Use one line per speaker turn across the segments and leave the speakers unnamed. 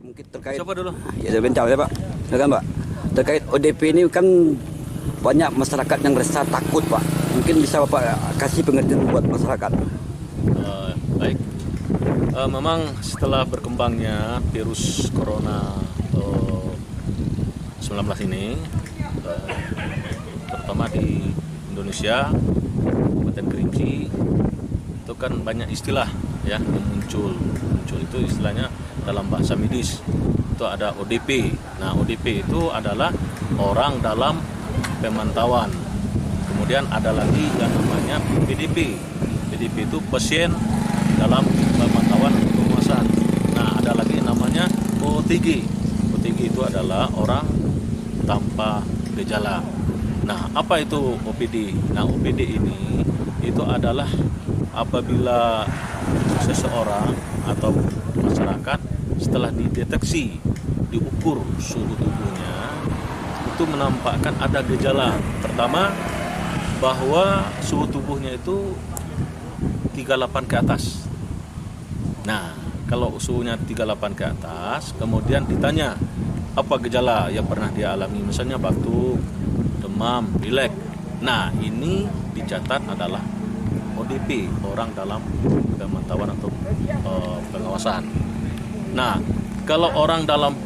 mungkin terkait
siapa dulu?
Ya, bentar ya Pak. Silakan Pak. Terkait ODP ini kan banyak masyarakat yang resah takut Pak. Mungkin bisa Bapak kasih pengertian buat masyarakat.
Baik. Memang setelah berkembangnya virus corona 19 ini, terutama di Indonesia, Kabupaten Kerinci, itu kan banyak istilah ya yang muncul itu istilahnya dalam bahasa medis itu ada ODP. Nah, ODP itu adalah orang dalam pemantauan. Kemudian ada lagi yang namanya PDP. PDP itu pasien dalam pemantauan penguasaan. Nah, ada lagi namanya OTG. OTG itu adalah orang tanpa gejala. Nah, apa itu OPD? Nah, OPD ini itu adalah apabila seseorang atau masyarakat setelah dideteksi, diukur suhu tubuhnya, itu menampakkan ada gejala. Pertama, bahwa suhu tubuhnya itu 38 ke atas. Nah, kalau suhunya 38 ke atas, kemudian ditanya apa gejala yang pernah dia alami, misalnya batuk, demam, pilek. Nah, ini dicatat adalah ODP, orang dalam pemantauan atau pengawasan. Nah, kalau orang dalam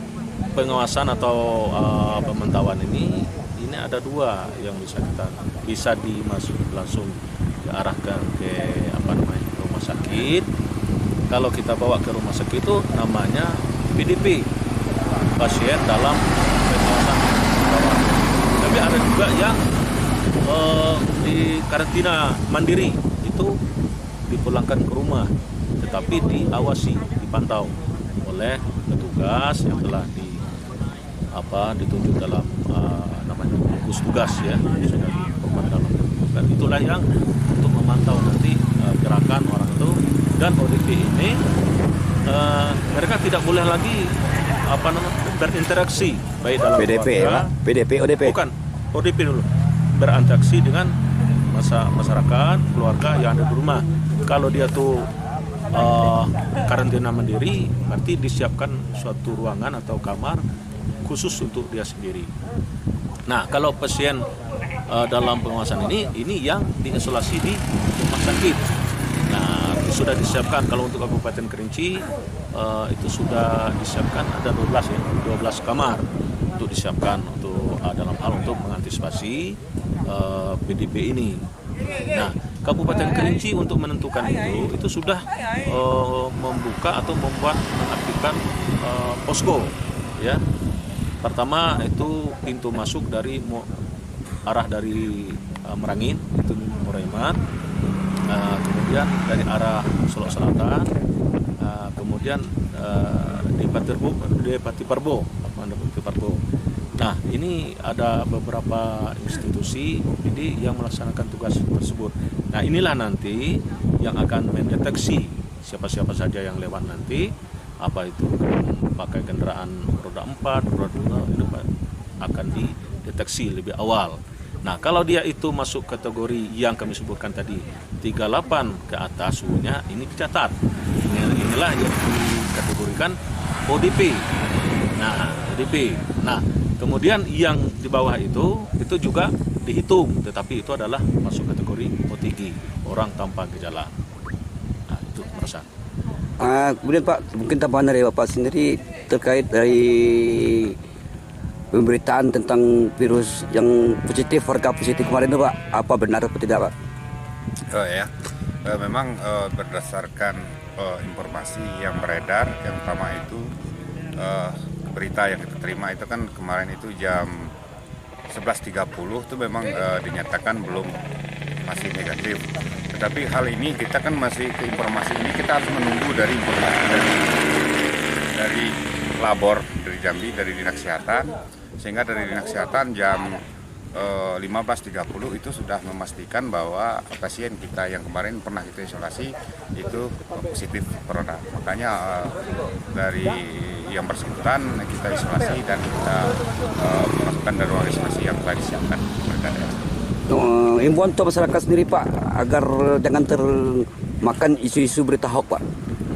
pengawasan atau pemantauan ini ada dua yang bisa dimasuk langsung diarahkan ke rumah sakit. Kalau kita bawa ke rumah sakit itu namanya PDP, pasien dalam pengawasan. Tapi ada juga yang di karantina mandiri, itu dipulangkan ke rumah, tetapi diawasi, dipantau oleh petugas yang telah ditunjuk dalam namanya gugus tugas ya, sudah diformat dalam dan itulah yang untuk memantau nanti gerakan orang itu. Dan ODP ini mereka tidak boleh lagi berinteraksi baik dalam
PDP
keluarga,
ya, PDP ODP.
Bukan, ODP dulu. Berinteraksi dengan masyarakat, keluarga yang ada di rumah. Kalau dia tuh karantina mandiri, berarti disiapkan suatu ruangan atau kamar khusus untuk dia sendiri. Nah, kalau pasien dalam pengawasan ini yang diisolasi di rumah sakit. Nah, itu sudah disiapkan. Kalau untuk Kabupaten Kerinci itu sudah disiapkan ada 12 kamar untuk disiapkan untuk dalam hal untuk mengantisipasi PDP ini. Nah, Kabupaten Kerinci untuk menentukan itu sudah membuka atau mengaktifkan posko ya. Pertama itu pintu masuk dari arah dari Merangin itu Moremat, kemudian dari arah Solok Selatan, kemudian di Pati Parbo. Nah, ini ada beberapa institusi ini yang melaksanakan tugas tersebut. Nah, inilah nanti yang akan mendeteksi siapa-siapa saja yang lewat nanti, apa itu pakai kendaraan roda 4, roda 2, itu akan dideteksi lebih awal. Nah, kalau dia itu masuk kategori yang kami sebutkan tadi 38 ke atas suhunya, ini dicatat. Inilah yang dikategorikan ODP. Nah, ODP. Nah, kemudian yang di bawah itu juga dihitung, tetapi itu adalah masuk kategori OTG, orang tanpa gejala. Nah, itu merasa.
Kemudian Pak, mungkin tambahan dari Bapak sendiri terkait dari pemberitaan tentang virus yang positif, warga positif kemarin itu Pak, apa benar atau tidak Pak?
Memang berdasarkan informasi yang beredar, yang pertama itu berita yang kita terima itu kan kemarin itu jam 11.30 itu memang dinyatakan masih negatif. Tetapi hal ini kita kan masih ke informasi ini kita harus menunggu dari informasi dari labor dari Jambi, dari Dinas Kesehatan, sehingga dari Dinas Kesehatan jam 15.30 itu sudah memastikan bahwa pasien kita yang kemarin pernah kita isolasi itu positif corona. Makanya dari yang bersangkutan kita isolasi dan kita masukkan dari ruang isolasi yang telah disiapkan.
Himbauan untuk masyarakat sendiri Pak, agar jangan termakan isu-isu berita hoax Pak.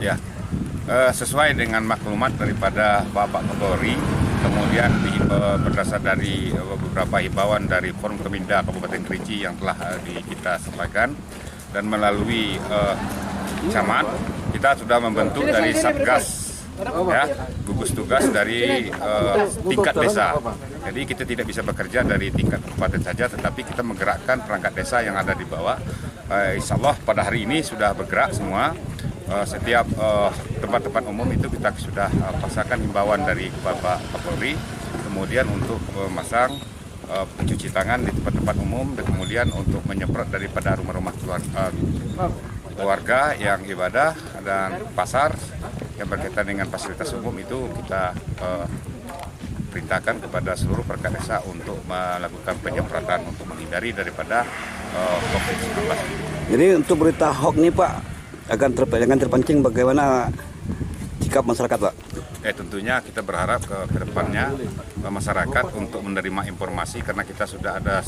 Ya, sesuai dengan maklumat daripada Bapak Kapolri, kemudian berdasar dari beberapa himbauan dari Forum Keminda Kabupaten Kerinci yang telah kita sampaikan, dan melalui camat kita sudah membentuk dari Satgas, ya, gugus tugas dari tingkat desa. Jadi kita tidak bisa bekerja dari tingkat kabupaten saja, tetapi kita menggerakkan perangkat desa yang ada di bawah. Insya Allah pada hari ini sudah bergerak semua. Setiap tempat-tempat umum itu kita sudah pasangkan himbauan dari Bapak Kapolri, kemudian untuk memasang pencuci tangan di tempat-tempat umum, dan kemudian untuk menyemprot daripada rumah-rumah keluarga yang ibadah dan pasar yang berkaitan dengan fasilitas umum itu kita perintahkan kepada seluruh perangkat desa untuk melakukan penyemprotan untuk menghindari daripada COVID-19.
Jadi untuk berita hoax nih Pak, akan terpancing bagaimana sikap masyarakat Pak?
Tentunya kita berharap ke depannya masyarakat untuk menerima informasi, karena kita sudah ada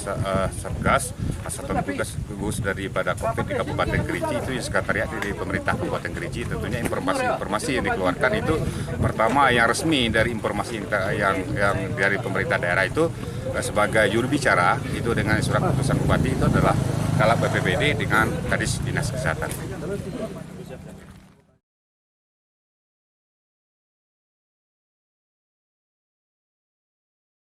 Satgas, Satuan Tugas Gugus daripada COVID di Kabupaten Kerinci, itu yang sekretariat dari pemerintah Kabupaten Kerinci. Tentunya informasi-informasi yang dikeluarkan itu pertama yang resmi dari informasi yang dari pemerintah daerah itu sebagai juru bicara itu dengan surat keputusan bupati itu adalah Kalap BPBD dengan Kadis Dinas Kesehatan.